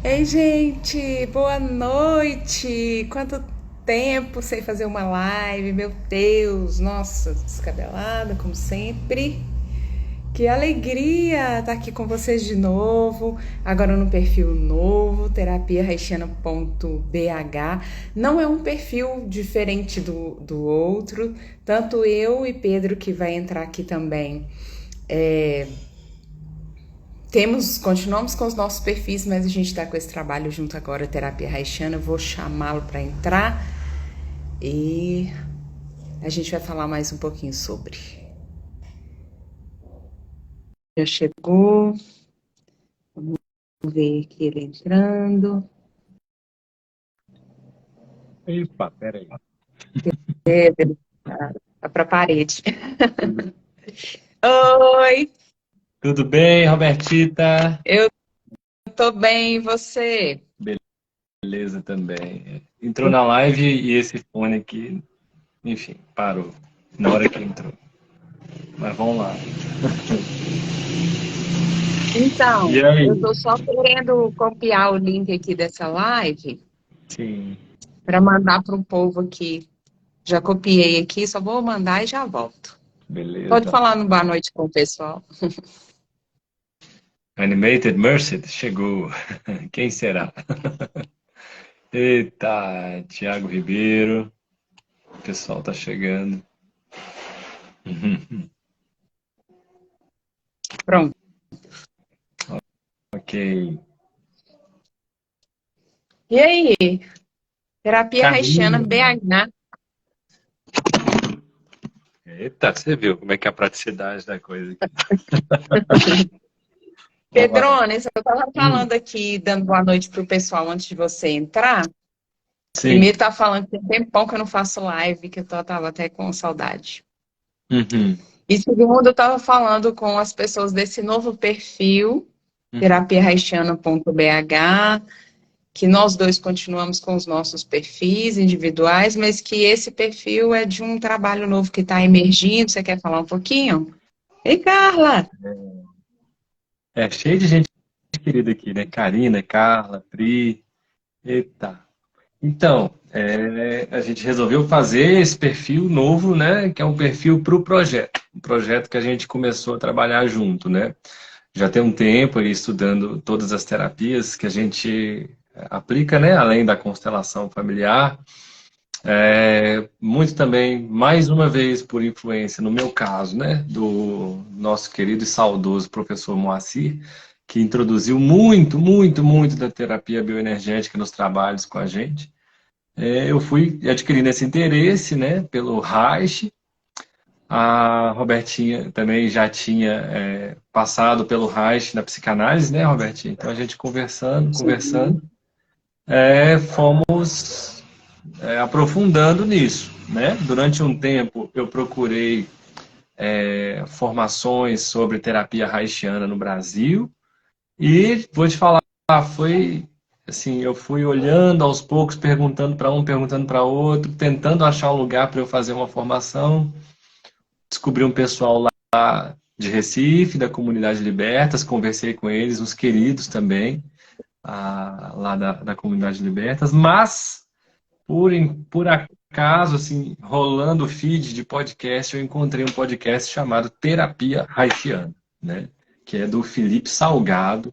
Ei, gente, boa noite! Quanto tempo sem fazer uma live, meu Deus! Nossa, descabelada, como sempre. Que alegria estar aqui com vocês de novo, agora no perfil novo, terapiahaitiana.bh. Não é um perfil diferente do outro, tanto eu e Pedro, que vai entrar aqui também, é, continuamos com os nossos perfis, mas a gente está com esse trabalho junto agora, Terapia Haitiana. Eu vou chamá-lo para entrar e a gente vai falar mais um pouquinho sobre. Já chegou, vamos ver aqui ele entrando. Epa, peraí. É, tá para a parede. Oi, Tudo bem, Robertita? eu tô bem, e você? Beleza também. Entrou na live e esse fone aqui, enfim, parou na hora que entrou. Mas vamos lá. Então, E eu aí? tô só querendo copiar o link aqui dessa live Sim, para mandar para o povo aqui. Já copiei aqui, só vou mandar e já volto. Pode beleza. falar no boa noite com o pessoal. Animated Mercy chegou. Quem será? Eita, Thiago Ribeiro. O pessoal tá chegando. Pronto. Ok. E aí, terapia haitiana Caminho. BH. Eita, você viu como é que é a praticidade da coisa aqui. Vamos lá. Pedrones, eu estava Hum, falando aqui, dando boa noite para o pessoal antes de você entrar. sim. Primeiro, tá falando que tem tempão que eu não faço live, que eu tava até com saudade. Uhum, E segundo, eu estava falando com as pessoas desse novo perfil, uhum. terapiahaitiana.bh, que nós dois continuamos com os nossos perfis individuais, mas que esse perfil é de um trabalho novo que está emergindo. Você quer falar um pouquinho? Ei, Carla! É cheio de gente querida aqui, né? Karina, Carla, Pri. Eita. Então, a gente resolveu fazer esse perfil novo, né? Que é um perfil para o projeto. Um projeto que a gente começou a trabalhar junto, né? Já tem um tempo aí estudando todas as terapias que a gente aplica, né? Além da constelação familiar. Muito também, mais uma vez, por influência, no meu caso, né, do nosso querido e saudoso professor Moacir, que introduziu muito, muito, muito da terapia bioenergética nos trabalhos com a gente. Eu fui adquirindo esse interesse, né, pelo Reich. A Robertinha também já tinha passado pelo Reich na psicanálise, né, Robertinha? Então a gente conversando, conversando, Sim. fomos aprofundando nisso, né? Durante um tempo eu procurei formações sobre terapia haitiana no Brasil e vou te falar, foi assim, eu fui olhando aos poucos, perguntando para um, perguntando para outro, tentando achar um lugar para eu fazer uma formação. Descobri um pessoal lá de Recife, da comunidade Libertas, conversei com eles, uns queridos também, lá da comunidade Libertas, mas por acaso, assim, rolando o feed de podcast, eu encontrei um podcast chamado Terapia Haitiana, né? Que é do Felipe Salgado,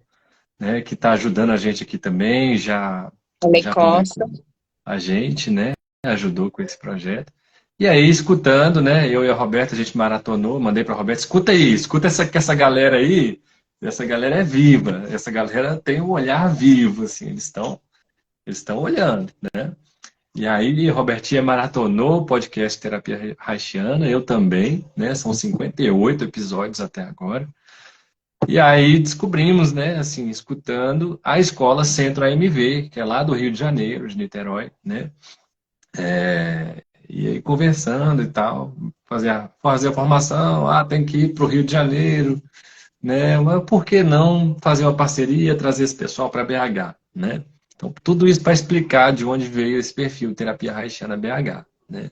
né? Que está ajudando a gente aqui também, Falei já publicou Costa. a gente, né? Ajudou com esse projeto. E aí, escutando, né? Eu e a Roberta, a gente maratonou, mandei para a Roberta, escuta aí, escuta que essa galera aí, essa galera é viva, essa galera tem um olhar vivo, assim, eles estão olhando, né? E aí, Robertinha maratonou o podcast Terapia Haitiana, eu também, né? São 58 episódios até agora. E aí descobrimos, né, assim, escutando a escola Centro AMV, que é lá do Rio de Janeiro, de Niterói, né? E aí conversando e tal, fazer a formação, tem que ir para o Rio de Janeiro, né? Mas por que não fazer uma parceria, trazer esse pessoal para BH, né? Então, tudo isso para explicar de onde veio esse perfil Terapia Haitiana BH, né?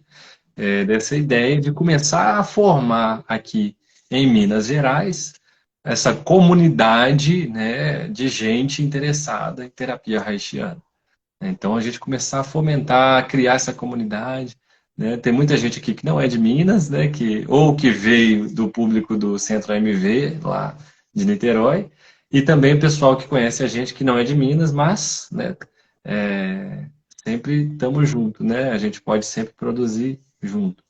Dessa ideia de começar a formar aqui em Minas Gerais essa comunidade, né, de gente interessada em terapia haitiana. Então, a gente começar a fomentar, a criar essa comunidade, né? Tem muita gente aqui que não é de Minas, né, ou que veio do público do Centro AMV, lá de Niterói, e também o pessoal que conhece a gente que não é de Minas, mas, né, é, sempre estamos juntos, né? A gente pode sempre produzir junto.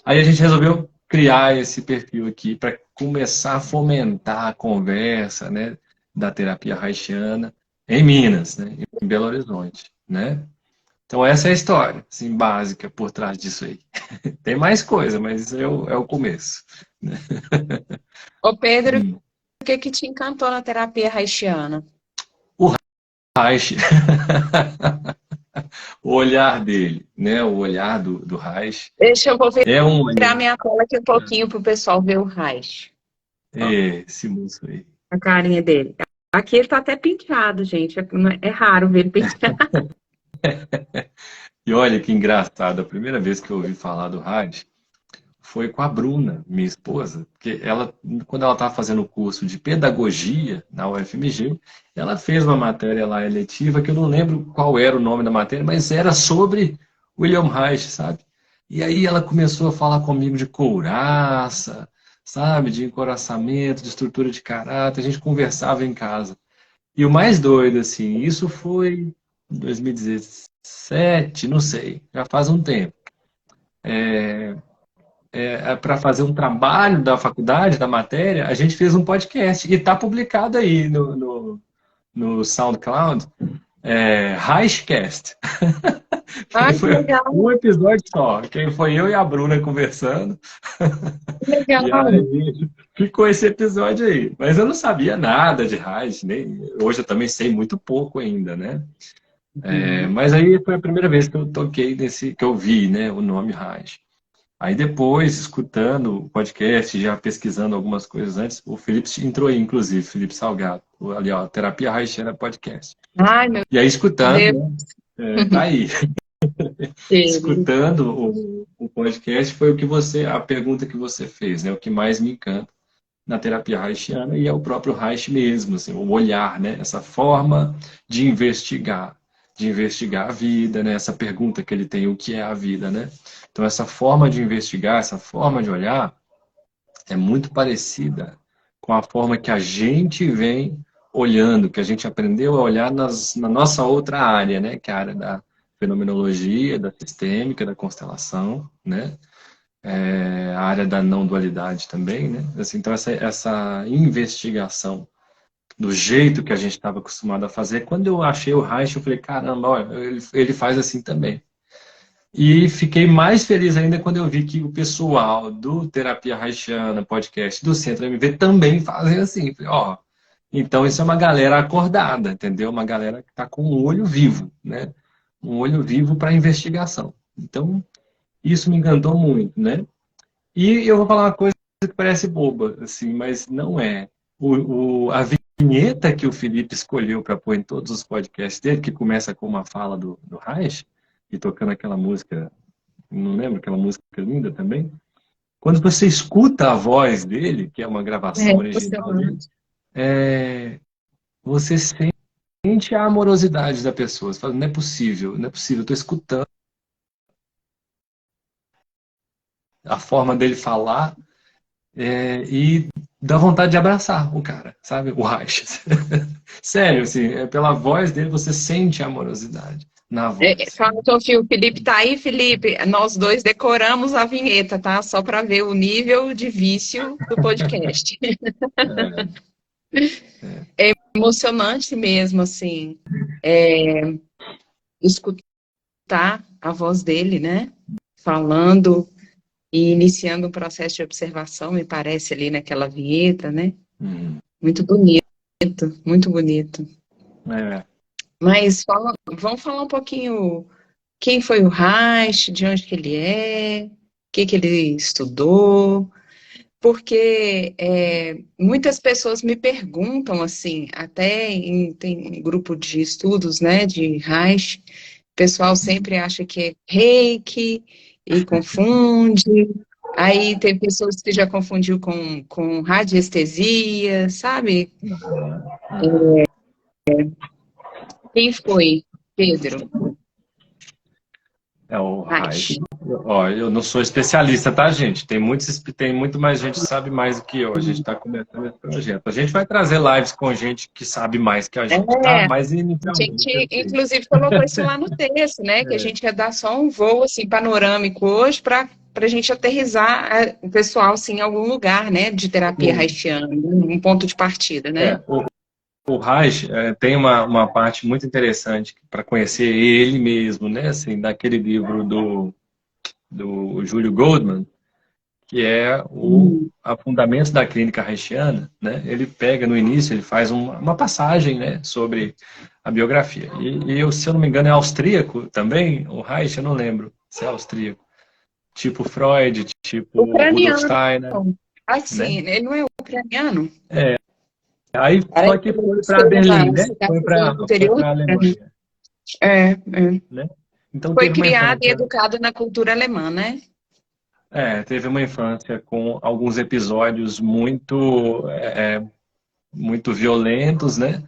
Aí a gente resolveu criar esse perfil aqui para começar a fomentar a conversa, né, da terapia haitiana em Minas, né, em Belo Horizonte, né? Então essa é a história, assim, básica por trás disso aí. Tem mais coisa, mas isso é o começo. Ô Pedro, Hum. o que que te encantou na terapia haitiana? O Reich, o olhar dele, né, o olhar do Reich Deixa eu vou é um virar olhar, minha cola aqui um pouquinho pro pessoal ver o Reich. Ó, esse moço aí. a carinha dele. Aqui ele tá até penteado, gente. É raro ver ele penteado. E olha que engraçado, a primeira vez que eu ouvi falar do Reich foi com a Bruna, minha esposa, porque ela, quando ela estava fazendo o curso de pedagogia na UFMG, ela fez uma matéria lá eletiva, que eu não lembro qual era o nome da matéria, mas era sobre William Reich, sabe? E aí ela começou a falar comigo de couraça, sabe? De encoraçamento, de estrutura de caráter, a gente conversava em casa. E o mais doido, assim, isso foi em 2017, não sei, já faz um tempo. Para fazer um trabalho da faculdade, da matéria, a gente fez um podcast e está publicado aí no SoundCloud, Reichcast. Ai, que Foi legal, um episódio só, que foi eu e a Bruna conversando, que legal. e aí ficou esse episódio aí. Mas eu não sabia nada de Reich, nem hoje eu também sei muito pouco ainda, né? Uhum. Mas aí foi a primeira vez que eu toquei nesse, que eu vi, né, o nome Reich. Aí depois, escutando o podcast, já pesquisando algumas coisas antes, o Felipe entrou aí, inclusive, Felipe Salgado, ali, ó, Terapia Haitiana Podcast. Ai, meu E aí, escutando, Deus. né, tá aí, Ele. escutando o podcast, foi o que a pergunta que você fez, né, o que mais me encanta na terapia haitiana, e é o próprio Reich mesmo, assim, o olhar, né, essa forma de investigar a vida, né, essa pergunta que ele tem, o que é a vida, né? Então, essa forma de investigar, essa forma de olhar, é muito parecida com a forma que a gente vem olhando, que a gente aprendeu a olhar na nossa outra área, né, que é a área da fenomenologia, da sistêmica, da constelação, né? A área da não dualidade também, né? Assim, então, essa investigação do jeito que a gente estava acostumado a fazer, quando eu achei o Reich, eu falei, caramba, olha, ele faz assim também. E fiquei mais feliz ainda quando eu vi que o pessoal do Terapia Haitiana Podcast do Centro MV também fazem assim. Falei, ó, então isso é uma galera acordada, entendeu? Uma galera que está com um olho vivo, né? Um olho vivo para investigação. Então, isso me encantou muito, né? E eu vou falar uma coisa que parece boba, assim, mas não é. A vinheta que o Felipe escolheu para pôr em todos os podcasts dele, que começa com uma fala do Reich, e tocando aquela música, não lembro, aquela música linda também. Quando você escuta a voz dele, que é uma É gravação original dele, emocionante. você sente a amorosidade da pessoa. Você fala, não é possível, não é possível, eu estou escutando a forma dele falar. E dá vontade de abraçar o cara, sabe? O Reich. Sério, assim, pela voz dele você sente a amorosidade na voz. Fala, então, o Felipe tá aí, Felipe. Nós dois decoramos a vinheta, tá? Só para ver o nível de vício do podcast. É, é. Emocionante mesmo, assim, escutar a voz dele, né? Falando e iniciando um processo de observação, me parece ali naquela vinheta, né? Hum, Muito bonito, muito bonito. é. Mas vamos falar um pouquinho quem foi o Reich, de onde que ele é, o que que ele estudou, porque muitas pessoas me perguntam assim, até tem um grupo de estudos, né, de Reich, o pessoal sempre acha que é Reiki e confunde. Aí tem pessoas que já confundiu com radiestesia, sabe? Quem foi? Pedro É o Reich. Reich. Ó, eu não sou especialista, tá, gente? Tem muito mais gente que sabe mais do que eu. A gente está começando esse projeto. A gente vai trazer lives com gente que sabe mais que a gente, tá? É, a Mas inicialmente eu gente, sei. inclusive, colocou isso lá no texto, né? Que a É, gente ia dar só um voo assim, panorâmico hoje para a gente aterrissar o pessoal assim, em algum lugar, né? De terapia sim. haitiana, um ponto de partida, né? É, o Reich tem uma parte muito interessante para conhecer ele mesmo, né? Assim, daquele livro do Júlio Goldman, que é o Hum, Fundamentos da Clínica Reichiana, né? Ele pega no início, ele faz uma passagem, né, sobre a biografia. E eu, se eu não me engano, é austríaco também, o Reich, eu não lembro se é austríaco. Tipo Freud, tipo Rudolf Ucraniano. Steiner, né? Assim, ele não é ucraniano? Aí só Parece que que ele foi para nasceu Berlim, na né? cidadezinha do Foi interior. para a Alemanha, É, é. né? Então Foi teve uma criado e infância, educado na cultura alemã, né? teve uma infância com alguns episódios muito violentos, né?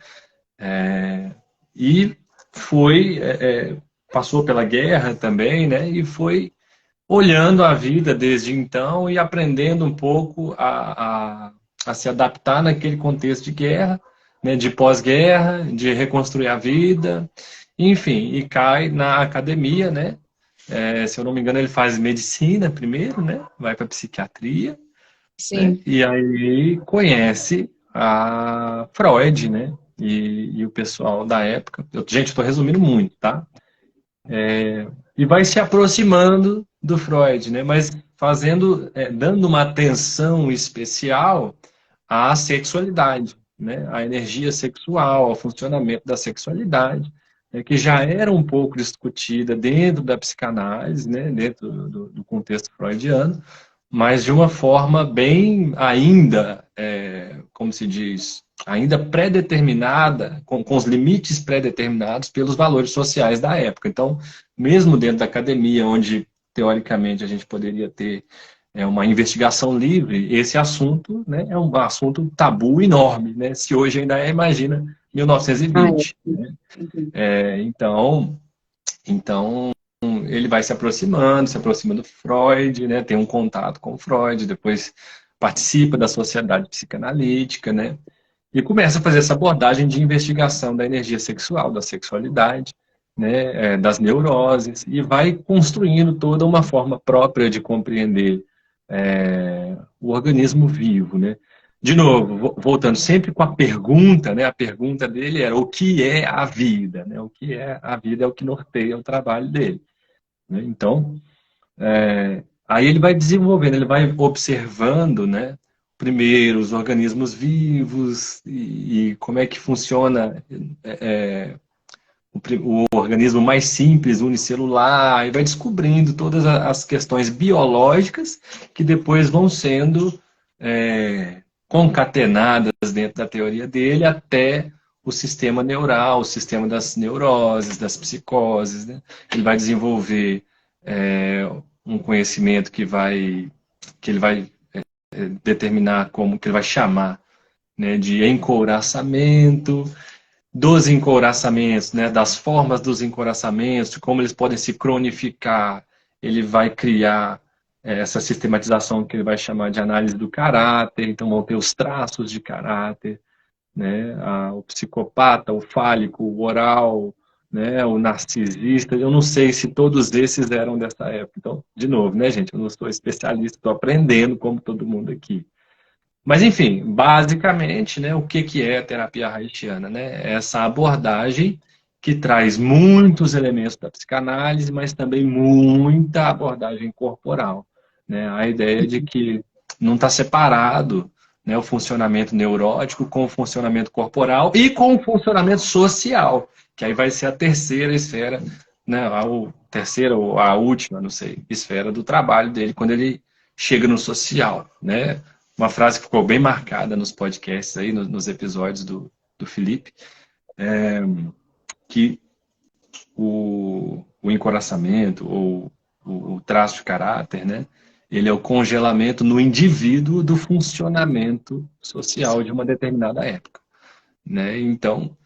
E foi, passou pela guerra também, né? E foi olhando a vida desde então e aprendendo um pouco a se adaptar naquele contexto de guerra, né? De pós-guerra, de reconstruir a vida, enfim, e cai na academia, né? Se eu não me engano, ele faz medicina primeiro, né? Vai para psiquiatria, né? Sim. E aí conhece a Freud, né? E o pessoal da época. Gente, estou resumindo muito, tá? E vai se aproximando do Freud, né? Mas dando uma atenção especial à sexualidade, né? À energia sexual, ao funcionamento da sexualidade, né? Que já era um pouco discutida dentro da psicanálise, né? Dentro do contexto freudiano, mas de uma forma bem ainda, como se diz, ainda pré-determinada, com os limites pré-determinados pelos valores sociais da época. Então, mesmo dentro da academia, onde teoricamente a gente poderia ter uma investigação livre, esse assunto, né, é um assunto tabu enorme, né? Se hoje ainda é, imagina Ah, 1920. é. Uhum. Então, ele vai se aproxima do Freud, né? Tem um contato com o Freud, depois participa da sociedade psicanalítica, né? E começa a fazer essa abordagem de investigação da energia sexual, da sexualidade, né? Das neuroses, e vai construindo toda uma forma própria de compreender o organismo vivo, né? De novo, voltando sempre com a pergunta, né? A pergunta dele era o que é a vida, né? O que é a vida é o que norteia o trabalho dele, né? Então, aí ele vai desenvolvendo, ele vai observando, né? Primeiro, os organismos vivos e como é que funciona o organismo mais simples, unicelular, e vai descobrindo todas as questões biológicas que depois vão sendo concatenadas dentro da teoria dele até o sistema neural, o sistema das neuroses, das psicoses, né? Ele vai desenvolver um conhecimento que ele vai determinar como que ele vai chamar, né, de encouraçamento, dos encouraçamentos, né, das formas dos encouraçamentos, de como eles podem se cronificar. Ele vai criar essa sistematização que ele vai chamar de análise do caráter, então vão ter os traços de caráter, né, o psicopata, o fálico, o oral, né, o narcisista. Eu não sei se todos esses eram dessa época. Então, de novo, né, gente, eu não sou especialista, estou aprendendo como todo mundo aqui. Mas, enfim, basicamente, né, o que que é a terapia haitiana, né? É essa abordagem que traz muitos elementos da psicanálise, mas também muita abordagem corporal, né? A ideia de que não está separado, né, o funcionamento neurótico com o funcionamento corporal e com o funcionamento social, que aí vai ser a terceira esfera, né, terceira ou a última, não sei, esfera do trabalho dele quando ele chega no social, né? Uma frase que ficou bem marcada nos podcasts aí, nos episódios do Felipe, que o encoraçamento ou o traço de caráter, né? Ele é o congelamento no indivíduo do funcionamento social de uma determinada época, né? Então,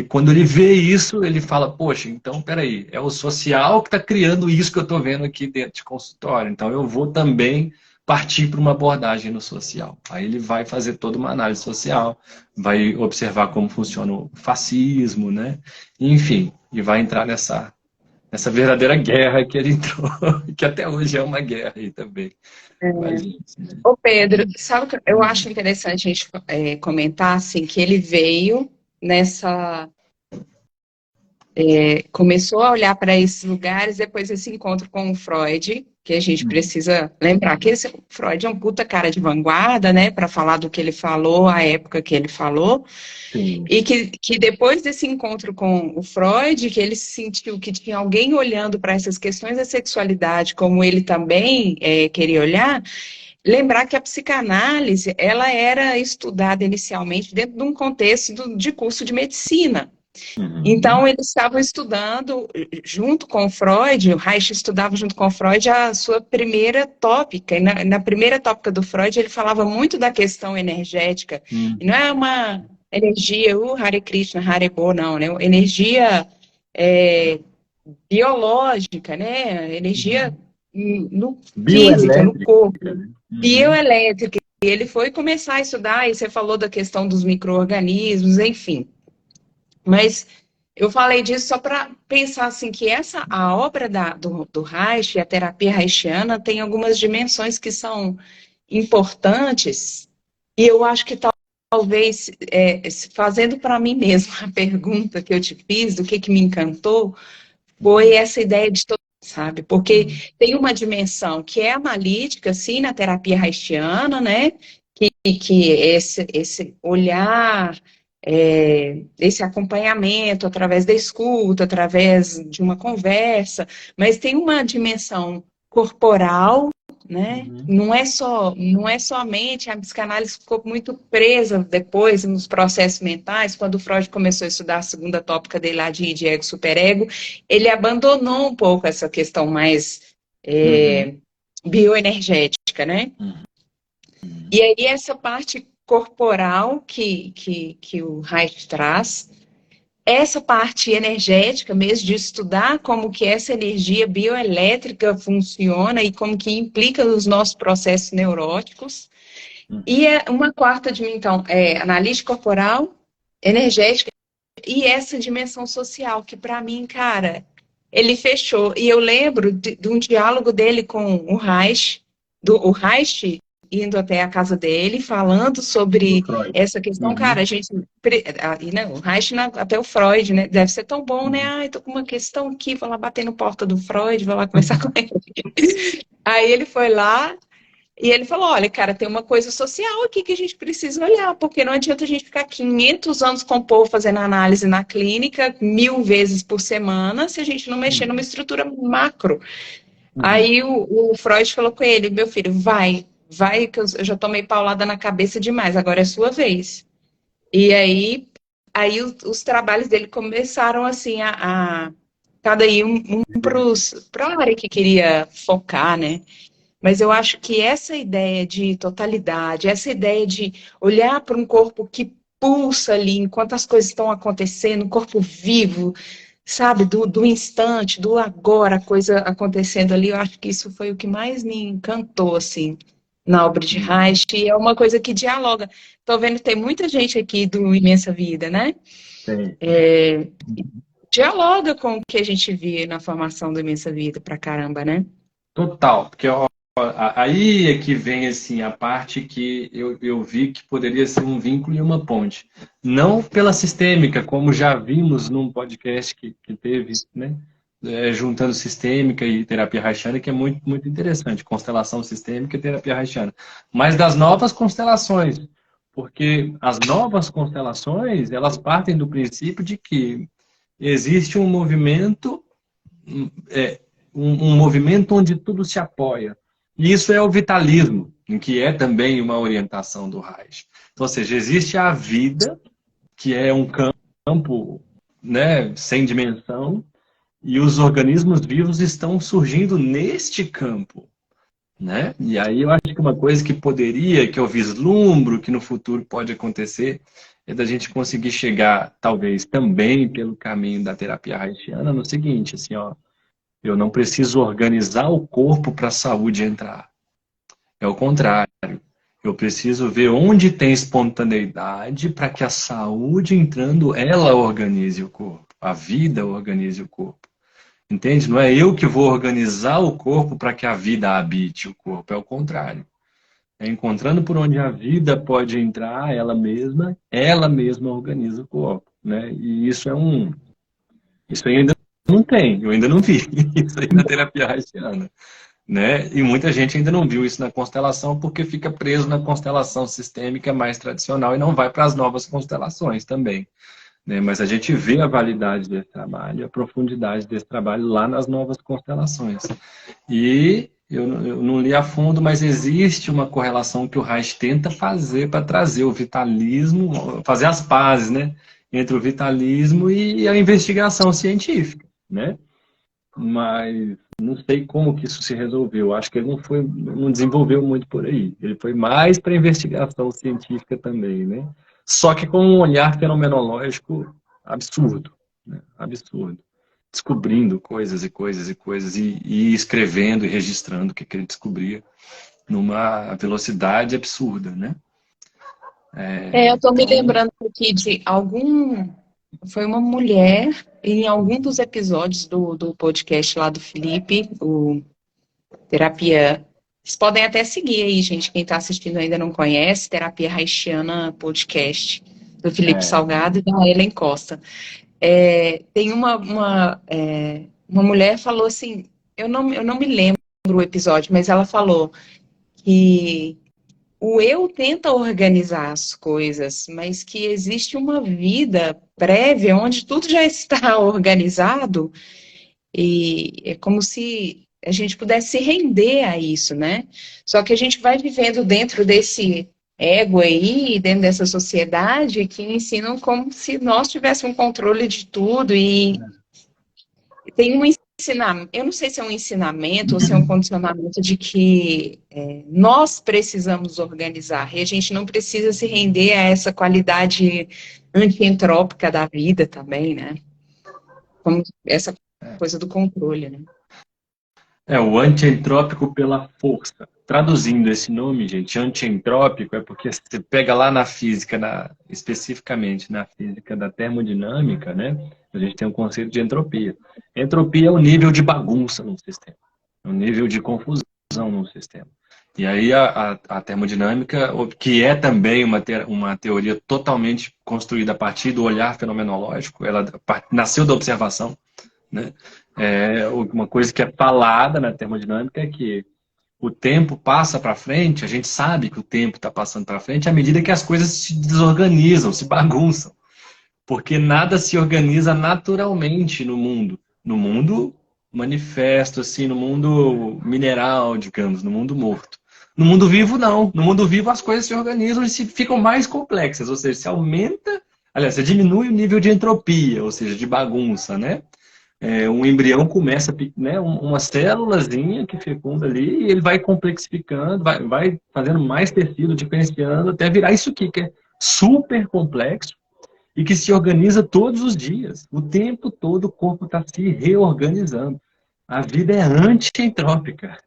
quando ele vê isso, ele fala, poxa, então, peraí, é o social que está criando isso que eu estou vendo aqui dentro de consultório, então eu vou também partir para uma abordagem no social. Aí ele vai fazer toda uma análise social, vai observar como funciona o fascismo, né? Enfim, e vai entrar nessa verdadeira guerra que ele entrou, que até hoje é uma guerra aí também. Mas, Ô Pedro, sabe o que eu acho interessante a gente comentar, assim, que ele veio nessa... começou a olhar para esses lugares depois desse encontro com o Freud, que a gente precisa lembrar que esse Freud é um puta cara de vanguarda, né, para falar do que ele falou, a época que ele falou, sim. e que depois desse encontro com o Freud, que ele sentiu que tinha alguém olhando para essas questões da sexualidade, como ele também queria olhar, lembrar que a psicanálise, ela era estudada inicialmente dentro de um contexto de curso de medicina. Uhum. Então, eles estavam estudando junto com o Freud, o Reich estudava junto com o Freud a sua primeira tópica, e na primeira tópica do Freud ele falava muito da questão energética, e não é uma energia, Hare Krishna, Hare Bo, não, né? Energia é, biológica, né? Energia no física, no Bioelétrica, corpo, né? Uhum. bioelétrica. E ele foi começar a estudar, e você falou da questão dos micro-organismos, enfim. Mas eu falei disso só para pensar assim que a obra do Reich, a terapia reichiana, tem algumas dimensões que são importantes, e eu acho que talvez, fazendo para mim mesma a pergunta que eu te fiz, do que me encantou, foi essa ideia de todo, sabe? Porque tem uma dimensão que é analítica, sim, na terapia reichiana, né? Que esse olhar, esse acompanhamento através da escuta, através de uma conversa, mas tem uma dimensão corporal, né? Uhum. Não é somente a psicanálise ficou muito presa depois nos processos mentais, quando o Freud começou a estudar a segunda tópica dele lá de id, ego, superego, ele abandonou um pouco essa questão mais Uhum. bioenergética, né? Uhum. E aí essa parte corporal que o Reich traz, essa parte energética mesmo, de estudar como que essa energia bioelétrica funciona e como que implica nos nossos processos neuróticos. E uma quarta dimensão analítica corporal, energética, e essa dimensão social, que para mim, cara, ele fechou. E eu lembro de um diálogo dele com o Reich, o Reich indo até a casa dele, falando Do sobre Freud. essa questão, cara, Uhum. a gente, e, né, o Reich, até o Freud, né, deve ser tão bom, né, Uhum. ai, tô com uma questão aqui, vou lá bater no porta do Freud, vou lá conversar com ele. Aí ele foi lá, e ele falou, olha, cara, tem uma coisa social aqui que a gente precisa olhar, porque não adianta a gente ficar 500 anos com o povo fazendo análise na clínica, 1000 vezes por semana, se a gente não mexer numa Uhum. estrutura macro. Uhum. Aí o Freud falou com ele, meu filho, vai, que eu já tomei paulada na cabeça demais, agora é sua vez. E aí os trabalhos dele começaram assim cada aí um para a área que queria focar, né? Mas eu acho que essa ideia de totalidade, essa ideia de olhar para um corpo que pulsa ali enquanto as coisas estão acontecendo, um corpo vivo, sabe, do instante, do agora, a coisa acontecendo ali, eu acho que isso foi o que mais me encantou, assim, na obra de Uhum. Reich, e é uma coisa que dialoga. Estou vendo que tem muita gente aqui do Imensa Vida, né? Tem. Dialoga com o que a gente vê na formação do Imensa Vida pra caramba, né? Total, porque ó, aí é que vem assim a parte que eu vi que poderia ser um vínculo e uma ponte. Não pela sistêmica, como já vimos num podcast que teve, né? Juntando sistêmica e terapia haitiana, que é muito, muito interessante, constelação sistêmica e terapia haitiana. Mas das novas constelações, porque as novas constelações, elas partem do princípio de que existe um movimento é, um movimento onde tudo se apoia. E isso é o vitalismo, em que é também uma orientação do Reich. Então, ou seja, existe a vida, que é um campo, né, sem dimensão, e os organismos vivos estão surgindo neste campo. né? E aí eu acho que uma coisa que poderia, que eu vislumbro, que no futuro pode acontecer, é da gente conseguir chegar, talvez também pelo caminho da terapia haitiana, no seguinte, assim, ó, eu não preciso organizar o corpo para a saúde entrar. É o contrário. Eu preciso ver onde tem espontaneidade para que a saúde entrando, ela organize o corpo. A vida organize o corpo. Entende? Não é eu que vou organizar o corpo para que a vida habite o corpo. É o contrário. É encontrando por onde a vida pode entrar, ela mesma organiza o corpo, né? E isso aí ainda não tem, eu ainda não vi isso aí na terapia haitiana, né? E muita gente ainda não viu isso na constelação porque fica preso na constelação sistêmica mais tradicional e não vai para as novas constelações também, né? Mas a gente vê a validade desse trabalho, a profundidade desse trabalho lá nas novas constelações. E eu não li a fundo, mas existe uma correlação que o Reich tenta fazer para trazer o vitalismo, fazer as pazes, né? Entre o vitalismo e a investigação científica, né? Mas não sei como que isso se resolveu. Acho que ele não desenvolveu muito por aí. Ele foi mais para investigação científica também, né? Só que com um olhar fenomenológico absurdo, né? Absurdo. Descobrindo coisas e coisas e coisas e escrevendo e registrando o que ele descobria numa velocidade absurda, né? Eu tô me Então, lembrando aqui de algum. Foi uma mulher em algum dos episódios do podcast lá do Felipe, o Terapia. Vocês podem até seguir aí, gente. Quem está assistindo ainda não conhece, Terapia Haitiana Podcast, do Felipe é, Salgado e da Ellen Costa. Tem uma mulher falou assim, eu não me lembro o episódio, mas ela falou que o eu tenta organizar as coisas, mas que existe uma vida prévia onde tudo já está organizado e é como se a gente pudesse se render a isso, né? Só que a gente vai vivendo dentro desse ego aí, dentro dessa sociedade que ensinam como se nós tivéssemos um controle de tudo e tem um ensinamento, eu não sei se é um ensinamento ou se é um condicionamento de que nós precisamos organizar e a gente não precisa se render a essa qualidade antientrópica da vida também, né? Como essa coisa do controle, né? o antientrópico pela força. Traduzindo esse nome, gente, antientrópico é porque você pega lá na física, especificamente na física da termodinâmica, né? A gente tem um conceito de entropia. Entropia é o nível de bagunça num sistema, é o nível de confusão num sistema. E aí a termodinâmica, que é também uma teoria totalmente construída a partir do olhar fenomenológico, ela nasceu da observação, né? Uma coisa que é falada na termodinâmica é que o tempo passa para frente, a gente sabe que o tempo está passando para frente à medida que as coisas se desorganizam, se bagunçam. Porque nada se organiza naturalmente no mundo. No mundo manifesto, assim, no mundo mineral, digamos, no mundo morto. No mundo vivo, não. No mundo vivo, as coisas se organizam e ficam mais complexas. Ou seja, se aumenta, aliás, se diminui o nível de entropia, ou seja, de bagunça, né? Um embrião começa, né, uma célulazinha que fecunda ali, e ele vai complexificando, vai fazendo mais tecido, diferenciando, até virar isso aqui, que é super complexo e que se organiza todos os dias. O tempo todo o corpo está se reorganizando. A vida é anti-entrópica.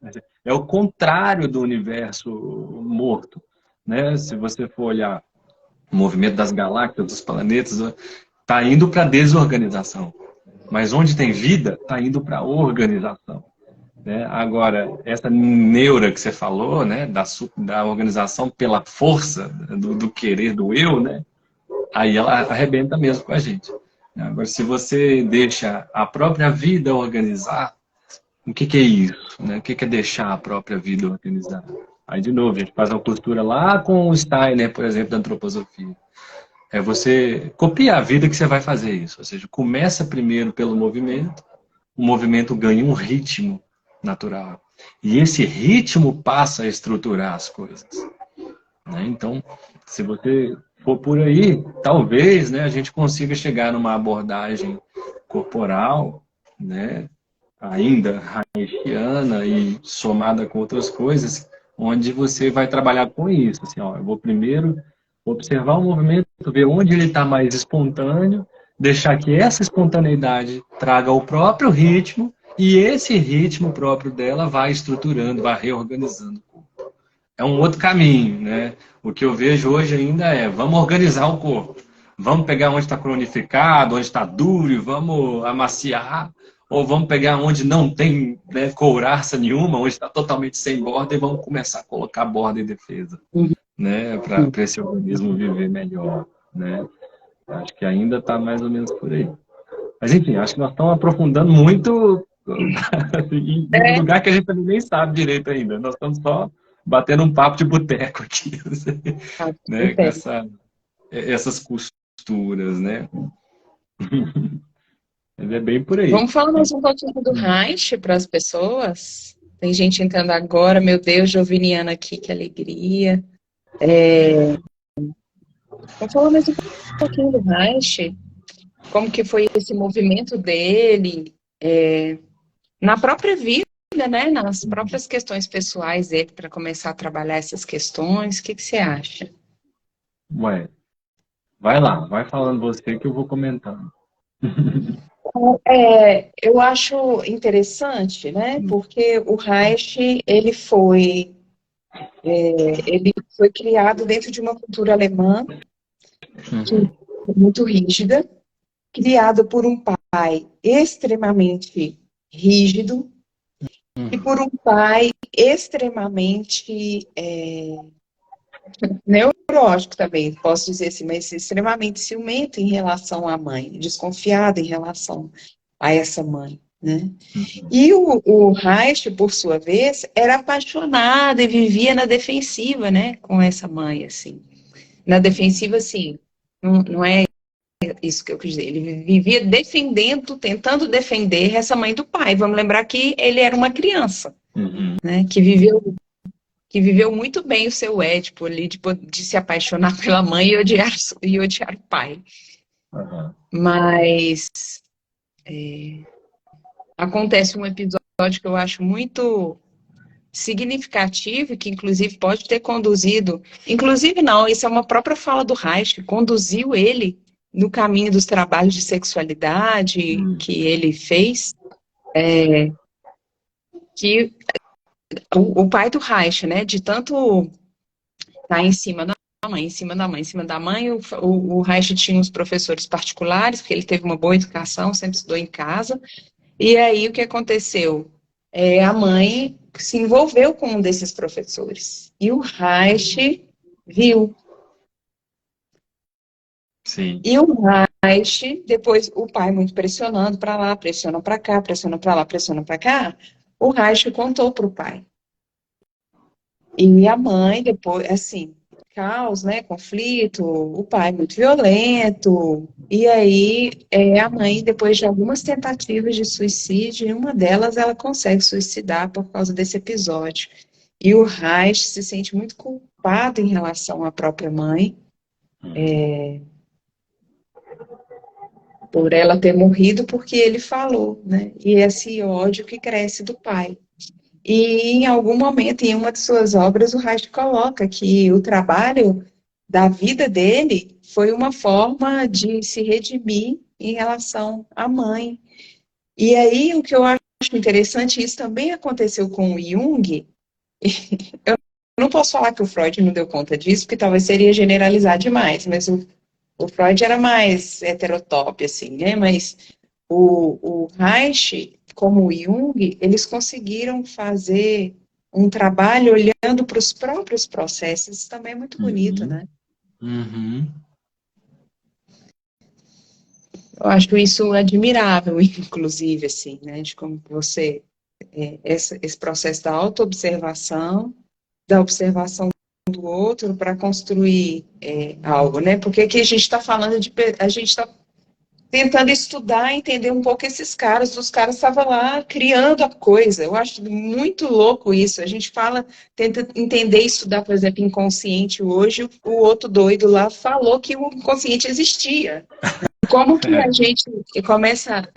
É o contrário do universo morto, né? Se você for olhar o movimento das galáxias, dos planetas, está indo para a desorganização. Mas onde tem vida, está indo para a organização. Né? Agora, essa neura que você falou, né, da organização pela força do querer do eu, né, aí ela arrebenta mesmo com a gente. Agora, se você deixa a própria vida organizar, o que é isso? Né? O que é deixar a própria vida organizar? Aí, de novo, a gente faz uma costura lá com o Steiner, por exemplo, da antroposofia. É você copiar a vida que você vai fazer isso. Ou seja, começa primeiro pelo movimento, o movimento ganha um ritmo natural. E esse ritmo passa a estruturar as coisas. Né? Então, se você for por aí, talvez, né, a gente consiga chegar numa abordagem corporal, né, ainda haitiana e somada com outras coisas, onde você vai trabalhar com isso. Assim, ó, eu vou primeiro observar o movimento, ver onde ele está mais espontâneo, deixar que essa espontaneidade traga o próprio ritmo e esse ritmo próprio dela vai estruturando, vai reorganizando. É um outro caminho, né? O que eu vejo hoje ainda é, vamos organizar o corpo. Vamos pegar onde está cronificado, onde está duro, e vamos amaciar. Ou vamos pegar onde não tem, né, couraça nenhuma, onde está totalmente sem borda, e vamos começar a colocar borda e defesa, né? Para esse organismo viver melhor, né? Acho que ainda está mais ou menos por aí. Mas enfim, acho que nós estamos aprofundando muito em um É, lugar que a gente também nem sabe direito ainda. Nós estamos só batendo um papo de boteco aqui, né? Com essas costuras, né? Mas é bem por aí. vamos falar mais um pouquinho do Reich para as pessoas. Tem gente entrando agora, meu Deus, Joviniana aqui, que alegria. Vamos falar mais um pouquinho do Reich, como que foi esse movimento dele, na própria vida, né? Nas próprias questões pessoais dele, para começar a trabalhar essas questões. O que que você acha? Ué, vai lá, vai falando você que eu vou comentando. Eu acho interessante, né? Porque o Reich, ele foi criado dentro de uma cultura alemã Uhum. muito rígida, criado por um pai extremamente rígido e por um pai extremamente neurótico também, posso dizer assim, mas extremamente ciumento em relação à mãe, desconfiado em relação a essa mãe, né? E o Reich, por sua vez, era apaixonado e vivia na defensiva, né, com essa mãe, assim. Na defensiva, assim, não é isso que eu quis dizer. Ele vivia defendendo, tentando defender essa mãe do pai. Vamos lembrar que ele era uma criança, Uhum. né, que viveu muito bem o seu Édipo ali, de se apaixonar pela mãe e odiar o pai. Uhum. Mas acontece um episódio que eu acho muito significativo, que inclusive pode ter conduzido, inclusive não, isso é uma própria fala do Reich, conduziu ele no caminho dos trabalhos de sexualidade que ele fez, que o pai do Reich, né, de tanto estar em cima da mãe, em cima da mãe, em cima da mãe, o Reich tinha uns professores particulares, porque ele teve uma boa educação, sempre estudou em casa, e aí o que aconteceu? A mãe se envolveu com um desses professores. E o Reich viu. Sim. E o Reich, depois o pai muito pressionando para lá, pressiona para cá, pressiona para lá, pressiona para cá, o Reich contou para o pai. E a mãe, depois, assim, caos, né, conflito, o pai muito violento, e aí a mãe, depois de algumas tentativas de suicídio, em uma delas ela consegue suicidar por causa desse episódio. E o Reich se sente muito culpado em relação à própria mãe, por ela ter morrido porque ele falou, né, e esse ódio que cresce do pai. E em algum momento, em uma de suas obras, o Reich coloca que o trabalho da vida dele foi uma forma de se redimir em relação à mãe. E aí, o que eu acho interessante, isso também aconteceu com o Jung. Eu não posso falar que o Freud não deu conta disso, porque talvez seria generalizar demais, mas o Freud era mais heterotópico, assim, né? Mas o Reich, como o Jung, eles conseguiram fazer um trabalho olhando para os próprios processos, isso também é muito bonito, Uhum. né? Uhum. Eu acho isso admirável, inclusive, assim, né? De como você, esse processo da autoobservação, da observação do outro para construir algo, né? Porque aqui a gente está falando a gente está tentando estudar, entender um pouco esses caras, os caras estavam lá criando a coisa. Eu acho muito louco isso. A gente fala, tenta entender e estudar, por exemplo, inconsciente hoje, o outro doido lá falou que o inconsciente existia. Como que a gente começa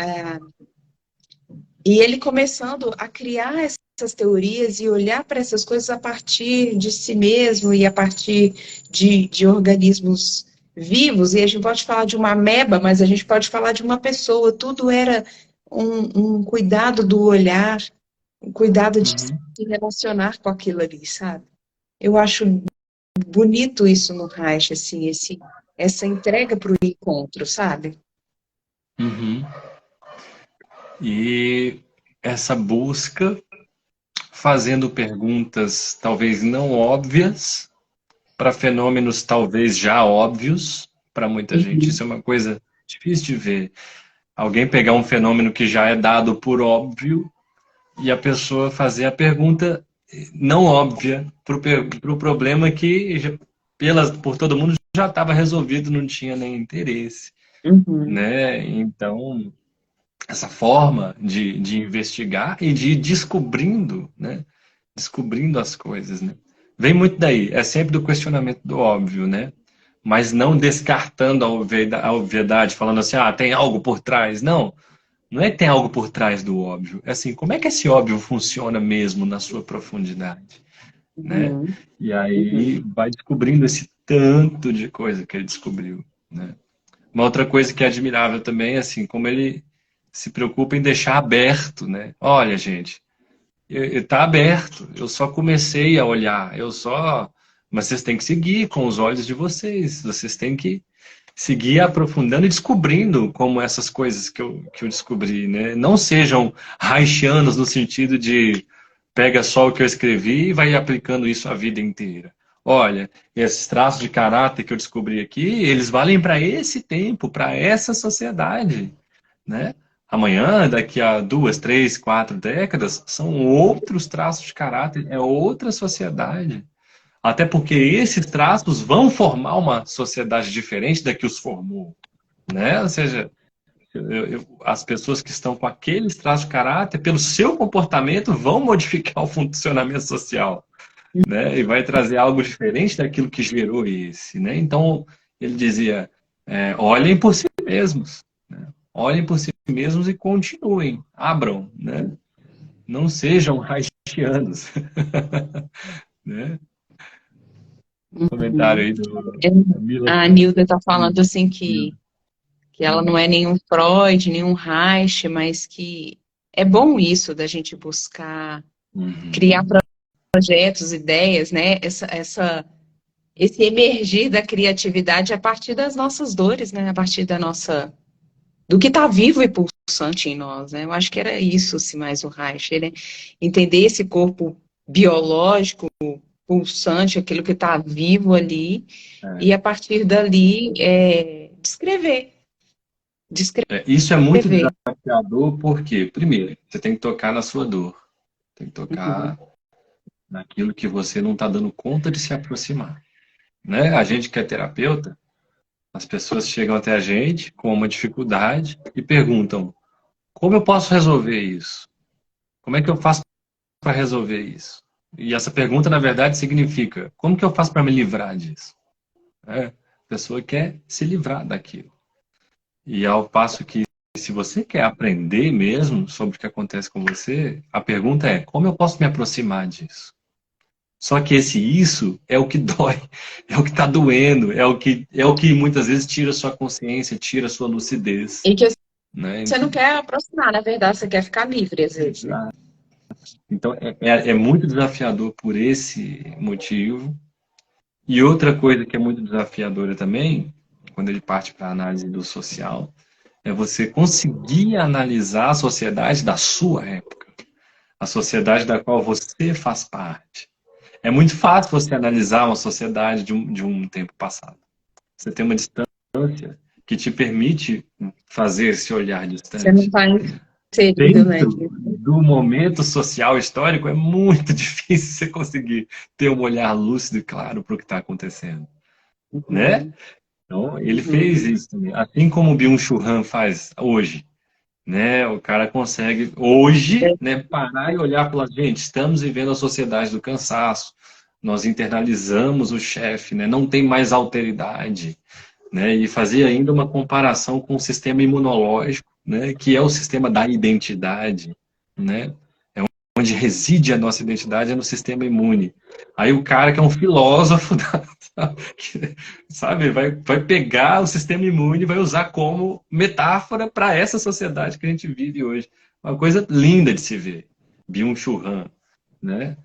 E ele começando a criar essas teorias e olhar para essas coisas a partir de si mesmo e a partir de organismos vivos. E a gente pode falar de uma ameba, mas a gente pode falar de uma pessoa. Tudo era um cuidado do olhar, um cuidado de Uhum. se relacionar com aquilo ali, sabe? Eu acho bonito isso no Reich, assim, essa entrega para o encontro, sabe? Uhum. E essa busca, fazendo perguntas talvez não óbvias, para fenômenos talvez já óbvios para muita gente. Uhum. Isso é uma coisa difícil de ver. Alguém pegar um fenômeno que já é dado por óbvio e a pessoa fazer a pergunta não óbvia para o problema que por todo mundo já estava resolvido, não tinha nem interesse, Uhum. né? Então, essa forma de investigar e de ir descobrindo, né? Descobrindo as coisas, né? Vem muito daí, é sempre do questionamento do óbvio, né? Mas não descartando a obviedade, falando assim, ah, tem algo por trás. Não, não é que tem algo por trás do óbvio. É assim, como é que esse óbvio funciona mesmo na sua profundidade, né? Uhum. E Uhum. aí vai descobrindo esse tanto de coisa que ele descobriu, né? Uma outra coisa que é admirável também é assim, como ele se preocupa em deixar aberto, né? Olha, gente, está aberto. Eu só comecei a olhar. Mas vocês têm que seguir com os olhos de vocês. Vocês têm que seguir aprofundando e descobrindo como essas coisas que eu descobri, né? Não sejam haitianos no sentido de pega só o que eu escrevi e vai aplicando isso a vida inteira. Olha, esses traços de caráter que eu descobri aqui, eles valem para esse tempo, para essa sociedade, né? Amanhã, daqui a 2, 3, 4 décadas, são outros traços de caráter, é outra sociedade. Até porque esses traços vão formar uma sociedade diferente da que os formou, né? Ou seja, as pessoas que estão com aqueles traços de caráter, pelo seu comportamento, vão modificar o funcionamento social, né? E vai trazer algo diferente daquilo que gerou esse, né? Então, ele dizia, olhem por si mesmos, né? Olhem por si mesmos e continuem, abram, né? Não sejam haitianos, né? Comentário Uhum. aí do É, Mila. a Nilda está falando assim que ela não é nenhum Freud, nenhum Reich, mas que é bom isso da gente buscar criar Uhum. projetos, ideias, né? Esse emergir da criatividade a partir das nossas dores, né? A partir do que está vivo e pulsante em nós, né? Eu acho que era isso, assim, mais o Reich, ele entender esse corpo biológico, pulsante, aquilo que está vivo ali, e a partir dali descrever, Isso é muito descrever. desafiador porque, primeiro, você tem que tocar na sua dor, tem que Uhum. tocar naquilo que você não está dando conta de se aproximar, né? A gente que é terapeuta, as pessoas chegam até a gente com uma dificuldade e perguntam: como eu posso resolver isso? Como é que eu faço para resolver isso? E essa pergunta, na verdade, significa: como que eu faço para me livrar disso? A pessoa quer se livrar daquilo. E ao passo que, se você quer aprender mesmo sobre o que acontece com você, a pergunta é: como eu posso me aproximar disso? Só que esse isso é o que dói, é o que está doendo, é o que muitas vezes tira sua consciência, tira sua lucidez, E que né? você não quer aproximar, na verdade, você quer ficar livre, às vezes, né? Então é muito desafiador por esse motivo. E outra coisa que é muito desafiadora também, quando ele parte para a análise do social, é você conseguir analisar a sociedade da sua época, a sociedade da qual você faz parte. É muito fácil você analisar uma sociedade de um tempo passado. Você tem uma distância que te permite fazer esse olhar Você não distante. está inserido, né? Dentro do momento social histórico, é muito difícil você conseguir ter um olhar lúcido e claro para o que está acontecendo, né? Uhum, Então, ele uhum. fez isso também. Assim como o Byung-Chul Han faz hoje, né? O cara consegue hoje, né, parar e olhar para gente, estamos vivendo a sociedade do cansaço. Nós internalizamos o chefe, né? Não tem mais alteridade, né? E fazer ainda uma comparação com o sistema imunológico, né, que é o sistema da identidade. né? É onde reside a nossa identidade, é no sistema imune. Aí o cara que é um filósofo, sabe, vai pegar o sistema imune e vai usar como metáfora para essa sociedade que a gente vive hoje. Uma coisa linda de se ver. Byung-Chul Han, né?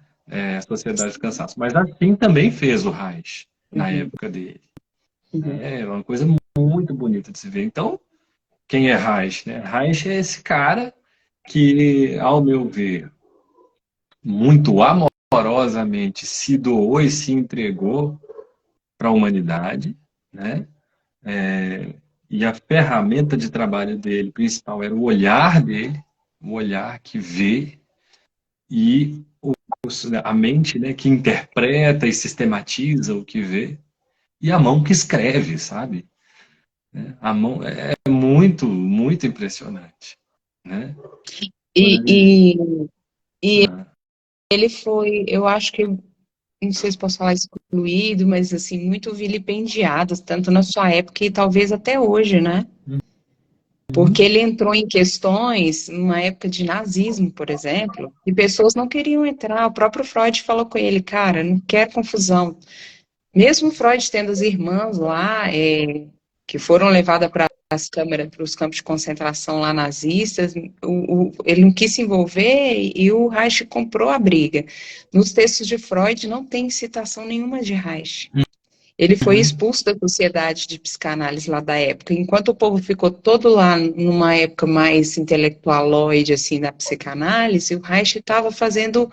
A Sociedade do Cansaço. Mas assim também fez o Reich, na Uhum, época dele. uhum, É uma coisa muito bonita de se ver. Então, quem é Reich, né? Reich é esse cara que, ao meu ver, muito amorosamente se doou e se entregou para a humanidade, né? E a ferramenta de trabalho dele principal era o olhar dele, o olhar que vê e a mente, né, que interpreta e sistematiza o que vê e a mão que escreve, sabe? A mão é muito, muito impressionante, né? Quando E, ele... e, e Ah, ele foi, eu acho que, não sei se posso falar excluído, mas assim, muito vilipendiado, tanto na sua época e talvez até hoje, né? Porque uhum, ele entrou em questões, numa época de nazismo, por exemplo, e pessoas não queriam entrar. O próprio Freud falou com ele, cara, não quero confusão. Mesmo Freud tendo as irmãs lá, que foram levadas para as câmeras, para os campos de concentração lá nazistas, ele não quis se envolver e o Reich comprou a briga. Nos textos de Freud não tem citação nenhuma de Reich. Ele foi uhum, expulso da sociedade de psicanálise lá da época. Enquanto o povo ficou todo lá numa época mais intelectualoide, assim, da psicanálise, o Reich estava fazendo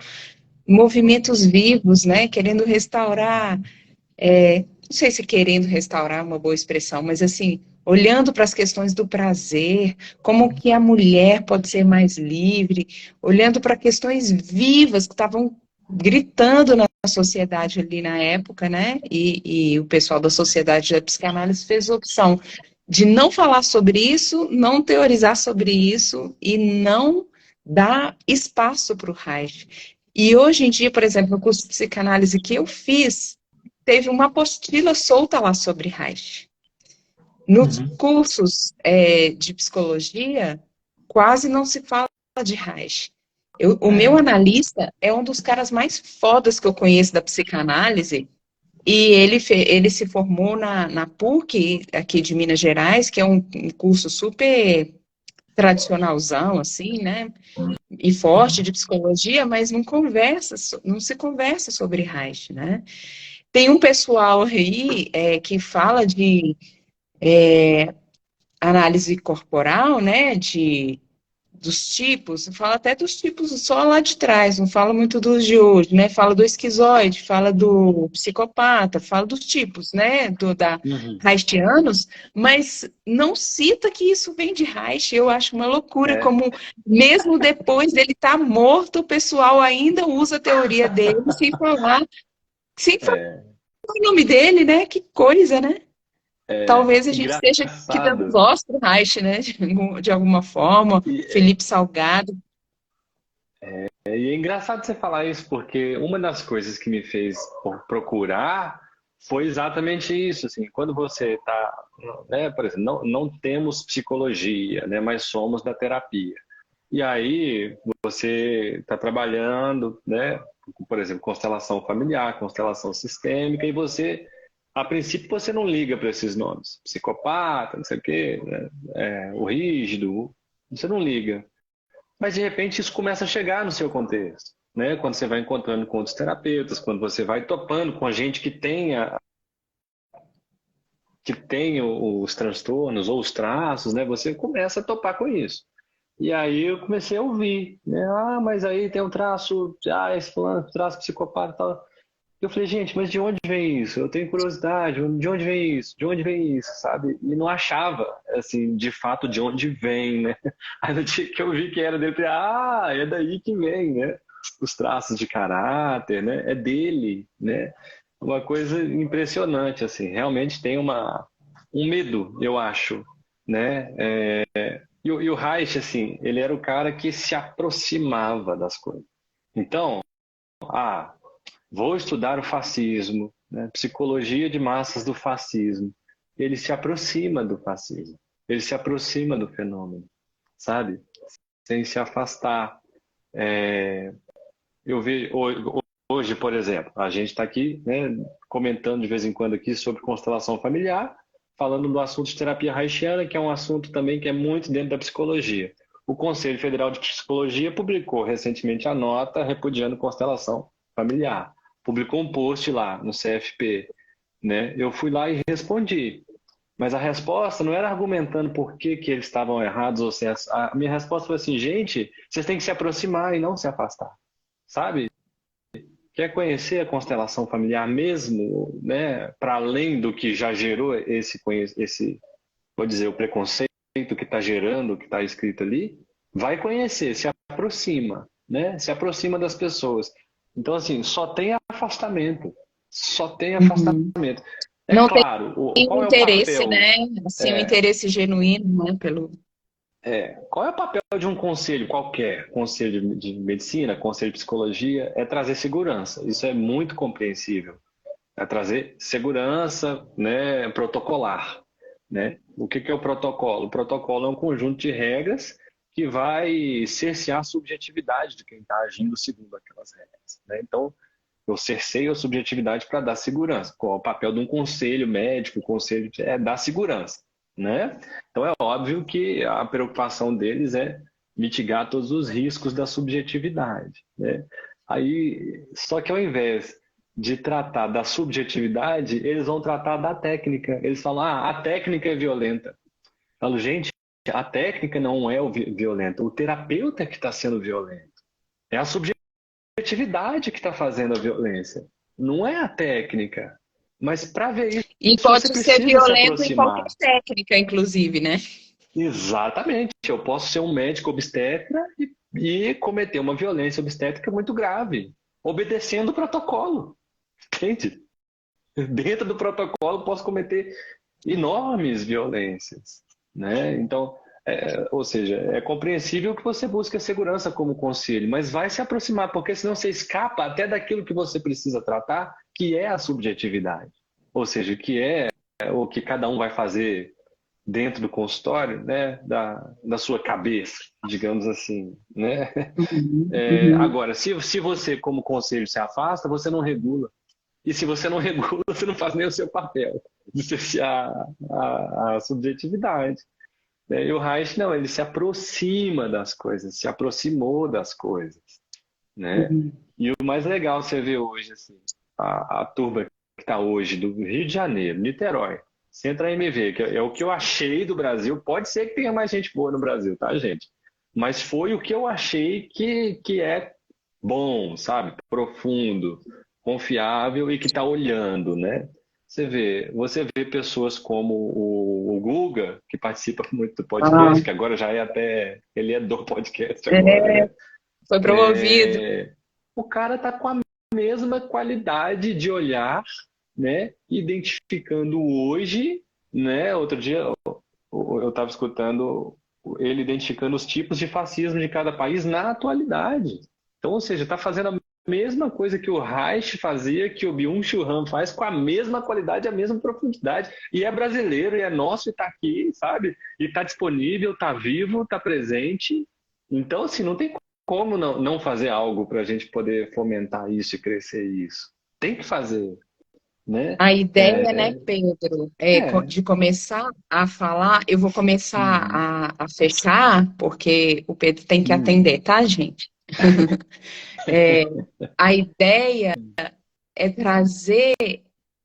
movimentos vivos, né, querendo restaurar, não sei se querendo restaurar é uma boa expressão, mas assim, olhando para as questões do prazer, como que a mulher pode ser mais livre, olhando para questões vivas que estavam gritando na sociedade ali na época, né? E o pessoal da sociedade da psicanálise fez a opção de não falar sobre isso, não teorizar sobre isso e não dar espaço para o Reich. E hoje em dia, por exemplo, no curso de psicanálise que eu fiz, teve uma apostila solta lá sobre Reich. Nos uhum. cursos de psicologia, quase não se fala de Reich. O meu É, analista é um dos caras mais fodas que eu conheço da psicanálise, e ele se formou na PUC, aqui de Minas Gerais, que é um curso super tradicionalzão, assim, né? E forte de psicologia, mas não se conversa sobre Reich, né? Tem um pessoal aí que fala de análise corporal, né, dos tipos, fala até dos tipos só lá de trás, não fala muito dos de hoje, né, fala do esquizoide, fala do psicopata, fala dos tipos, né, da uhum. Reichianos, mas não cita que isso vem de Reich. Eu acho uma loucura É, como, mesmo depois dele estar morto, o pessoal ainda usa a teoria dele sem falar é, o nome dele, né, que coisa, né? Talvez a gente esteja aqui dando engraçado. voz para o Reich, né? De alguma forma, E, Felipe Salgado. e é engraçado você falar isso, porque uma das coisas que me fez procurar foi exatamente isso, assim, quando você está, né, por exemplo, não temos psicologia, né, mas somos da terapia. E aí você está trabalhando, né, por exemplo, constelação familiar, constelação sistêmica, e você, a princípio, você não liga para esses nomes, psicopata, não sei o quê, né, o rígido, você não liga. Mas de repente isso começa a chegar no seu contexto, né? Quando você vai encontrando com outros terapeutas, quando você vai topando com a gente que tem os transtornos ou os traços, né? Você começa a topar com isso. E aí eu comecei a ouvir, né? Ah, mas aí tem um traço, esse fulano, traço psicopata e tal. Eu falei, gente, mas de onde vem isso? Eu tenho curiosidade, de onde vem isso? De onde vem isso, sabe? E não achava, assim, de fato, de onde vem, né? Aí no dia que eu vi que era dele, eu falei, é daí que vem, né? Os traços de caráter, né? É dele, né? Uma coisa impressionante, assim, realmente tem um medo, eu acho, né? E o Reich, assim, ele era o cara que se aproximava das coisas. Então, ah, vou estudar o fascismo, né? Psicologia de massas do fascismo. Ele se aproxima do fascismo, ele se aproxima do fenômeno, sabe? Sem se afastar. Eu vejo hoje, por exemplo, a gente está aqui, né, comentando de vez em quando aqui sobre constelação familiar, falando do assunto de terapia haitiana, que é um assunto também que é muito dentro da psicologia. O Conselho Federal de Psicologia publicou recentemente a nota repudiando constelação familiar. Publicou um post lá no CFP, né? Eu fui lá e respondi. Mas a resposta não era argumentando por que que eles estavam errados ou certos. A minha resposta foi assim, gente, vocês têm que se aproximar e não se afastar, sabe? Quer conhecer a constelação familiar mesmo, né? Para além do que já gerou esse, vou dizer, o preconceito que está gerando, que está escrito ali, vai conhecer, se aproxima, né? Se aproxima das pessoas. Então, assim, só tem afastamento. Só tem Uhum. afastamento. É Não tem claro, um qual é o interesse, papel? né? Assim, um interesse genuíno, né? Qual é o papel de um conselho qualquer? Conselho de medicina, conselho de psicologia, é trazer segurança. Isso é muito compreensível. É trazer segurança, né, protocolar, né? O que é o protocolo? O protocolo é um conjunto de regras que vai cercear a subjetividade de quem está agindo segundo aquelas regras, né? Então, eu cerceio a subjetividade para dar segurança. Qual é o papel de um conselho médico? O conselho é dar segurança, né? Então, é óbvio que a preocupação deles é mitigar todos os riscos da subjetividade, né? Aí, só que ao invés de tratar da subjetividade, eles vão tratar da técnica. Eles falam, a técnica é violenta. Eu falo, gente, a técnica não é o violento, o terapeuta que está sendo violento. É a subjetividade que está fazendo a violência. Não é a técnica. Mas para ver isso, E você pode ser precisa se violento em qualquer aproximar. técnica, inclusive, né? Exatamente. Eu posso ser um médico obstetra e cometer uma violência obstétrica muito grave, obedecendo o protocolo. Entende? Dentro do protocolo, posso cometer enormes violências, né? Então, ou seja, é compreensível que você busque a segurança como conselho, mas vai se aproximar, porque senão você escapa até daquilo que você precisa tratar, que é a subjetividade. Ou seja, que é o que cada um vai fazer dentro do consultório, né? Da sua cabeça, digamos assim, né? Uhum, uhum. Agora, se você, como conselho, se afasta, você não regula. E se você não regula, você não faz nem o seu papel de cercear a subjetividade, né? E o Reich, não, ele se aproxima das coisas, se aproximou das coisas, né? Uhum. E o mais legal você vê hoje, assim, a turma que está hoje do Rio de Janeiro, Niterói, Centro AMV, que é o que eu achei do Brasil. Pode ser que tenha mais gente boa no Brasil, tá, gente? Mas foi o que eu achei que é bom, sabe? Profundo, confiável e que está olhando, né? Você vê pessoas como o Guga, que participa muito do Ah, podcast, que agora já é até, ele é do podcast agora, é, né? foi promovido. O cara tá com a mesma qualidade de olhar, né? Identificando hoje, né? Outro dia eu estava escutando ele identificando os tipos de fascismo de cada país na atualidade. Então, ou seja, está fazendo a mesma coisa que o Reich fazia, que o Byung-Chul Han faz, com a mesma qualidade, a mesma profundidade. E é brasileiro, e é nosso, e está aqui, sabe? E está disponível, está vivo, está presente. Então, assim, não tem como não fazer algo para a gente poder fomentar isso e crescer isso. Tem que fazer, né? A ideia, né, Pedro, É. de começar a falar, eu vou começar Uhum. a fechar, porque o Pedro tem que Uhum. atender, tá, gente? É, a ideia é trazer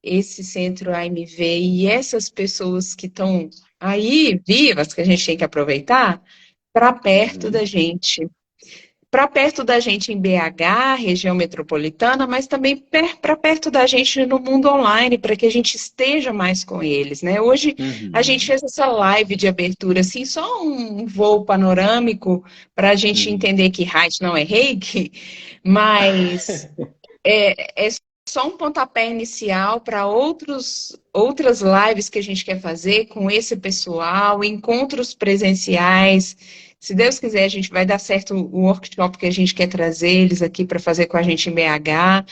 esse centro AMV e essas pessoas que estão aí vivas, que a gente tem que aproveitar, Uhum. para perto da gente em BH, região metropolitana, mas também para perto da gente no mundo online, para que a gente esteja mais com eles, né? Hoje a gente Uhum. fez essa live de abertura, assim, só um voo panorâmico para a gente Uhum. entender que Reich não é reiki, mas é só um pontapé inicial para outras lives que a gente quer fazer com esse pessoal, encontros presenciais. Se Deus quiser, a gente vai dar certo o workshop que a gente quer trazer eles aqui para fazer com a gente em BH.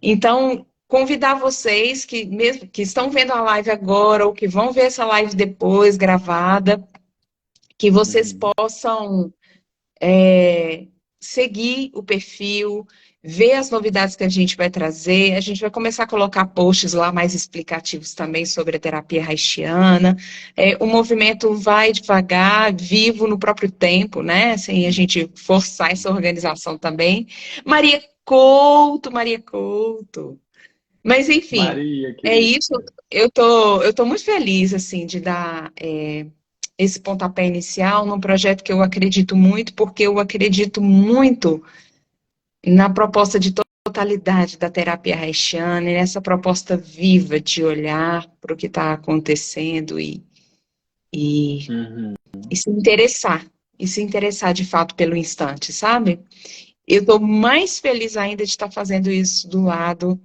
Então, convidar vocês que mesmo que estão vendo a live agora ou que vão ver essa live depois gravada, que vocês Uhum. possam seguir o perfil, ver as novidades que a gente vai trazer. A gente vai começar a colocar posts lá mais explicativos também sobre a terapia haitiana. O movimento vai devagar, vivo no próprio tempo, né? Sem a gente forçar essa organização também. Maria Couto. Mas, enfim, Maria, é querida. isso. Eu tô muito feliz, assim, de dar esse pontapé inicial num projeto que eu acredito muito, porque eu acredito muito na proposta de totalidade da terapia haitiana, e nessa proposta viva de olhar para o que está acontecendo e, Uhum. e se interessar de fato pelo instante, sabe? Eu estou mais feliz ainda de estar fazendo isso do lado,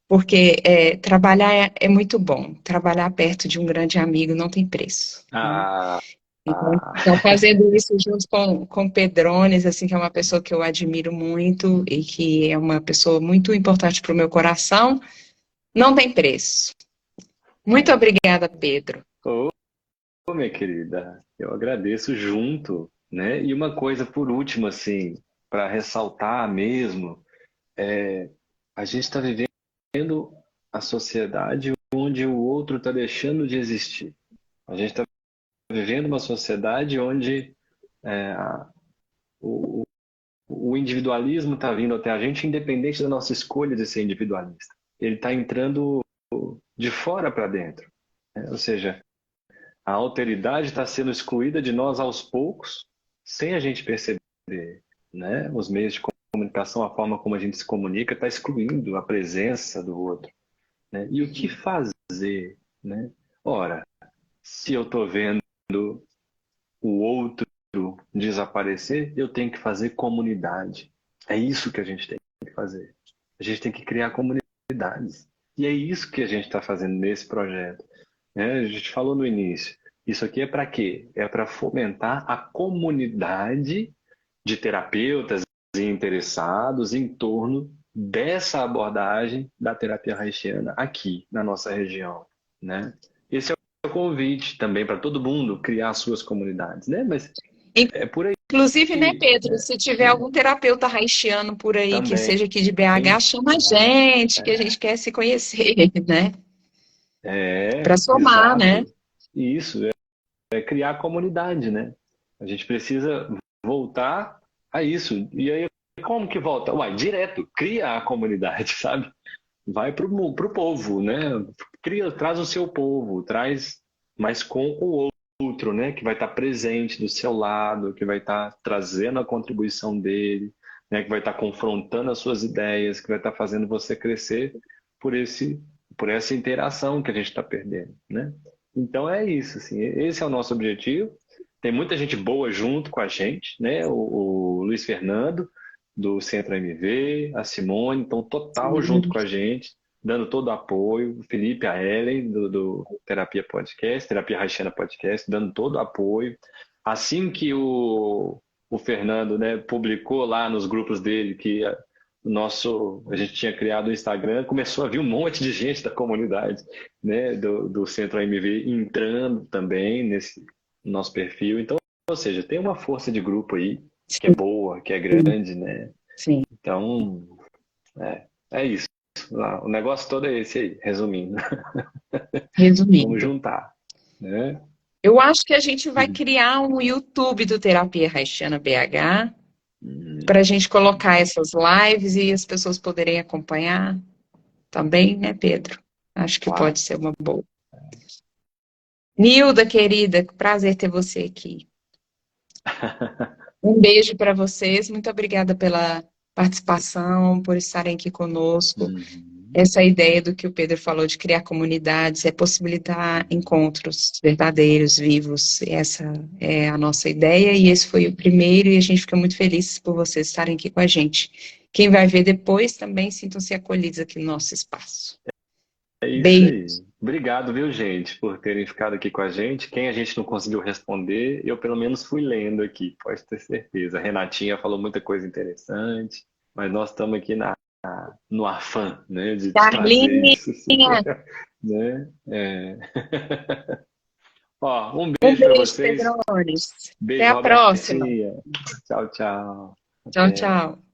porque trabalhar é muito bom. Trabalhar perto de um grande amigo não tem preço, né? Ah, Então, fazendo isso junto com o Pedrones, assim, que é uma pessoa que eu admiro muito e que é uma pessoa muito importante para o meu coração, não tem preço. Muito obrigada, Pedro. ô, minha querida, eu agradeço junto, né? E uma coisa por último, assim, para ressaltar mesmo, a gente está vivendo a sociedade onde o outro está deixando de existir. A gente está vivendo uma sociedade onde o, o individualismo está vindo até a gente, independente da nossa escolha de ser individualista. Ele está entrando de fora para dentro, né? Ou seja, a alteridade está sendo excluída de nós aos poucos, sem a gente perceber, né? Os meios de comunicação, a forma como a gente se comunica, está excluindo a presença do outro, né? E o que fazer, né? Ora, se eu estou vendo o outro desaparecer, eu tenho que fazer comunidade. É isso que a gente tem que fazer. A gente tem que criar comunidades. E é isso que a gente está fazendo nesse projeto, né? A gente falou no início. Isso aqui é para quê? É para fomentar a comunidade de terapeutas e interessados em torno dessa abordagem da terapia haitiana aqui na nossa região, né? Esse é o convite também para todo mundo criar suas comunidades, né? Mas é por aí Inclusive, né, Pedro, se tiver algum terapeuta haitiano por aí que também. seja aqui de BH, chama a gente, que a gente quer se conhecer, né? Para somar, né? Exato. E isso é criar comunidade, né? A gente precisa voltar a isso. E aí, como que volta? Uai, direto, cria a comunidade, sabe? Vai pro povo, né? Cria, traz o seu povo, traz, mas com o outro, né? Que vai estar presente do seu lado, que vai estar trazendo a contribuição dele, né? Que vai estar confrontando as suas ideias, que vai estar fazendo você crescer por por essa interação que a gente está perdendo, né? Então é isso, assim, esse é o nosso objetivo. Tem muita gente boa junto com a gente, né? O Luiz Fernando, do Centro MV, a Simone, estão total junto com a gente, dando todo o apoio. O Felipe, a Ellen, do Terapia Podcast, Terapia Haitiana Podcast, dando todo o apoio. Assim que o Fernando, né, publicou lá nos grupos dele que a gente tinha criado o Instagram, começou a vir um monte de gente da comunidade, né, do Centro AMV entrando também nesse nosso perfil. Então, ou seja, tem uma força de grupo aí que é boa, que é grande, né? Sim. Então, é isso. O negócio todo é esse aí, resumindo. Vamos Resumindo. juntar, né? Eu acho que a gente vai criar um YouTube do Terapia Haitiana BH para a gente colocar essas lives e as pessoas poderem acompanhar também, né, Pedro? Acho que Claro. pode ser uma boa. Nilda, querida, prazer ter você aqui. Um beijo para vocês. Muito obrigada pela participação, por estarem aqui conosco. Essa ideia do que o Pedro falou de criar comunidades é possibilitar encontros verdadeiros, vivos. Essa é a nossa ideia e esse foi o primeiro e a gente fica muito feliz por vocês estarem aqui com a gente. Quem vai ver depois também sintam-se acolhidos aqui no nosso espaço. É isso Beijo. aí. Obrigado, viu, gente, por terem ficado aqui com a gente. Quem a gente não conseguiu responder, eu pelo menos fui lendo aqui, pode ter certeza. A Renatinha falou muita coisa interessante, mas nós estamos aqui no afã, né, de trazer Carlinha, isso, né? Ó, um um beijo para beijo, vocês. Pedrones. Até Beijo, a próxima. Robertinha. Tchau, tchau. Tchau, Até. tchau.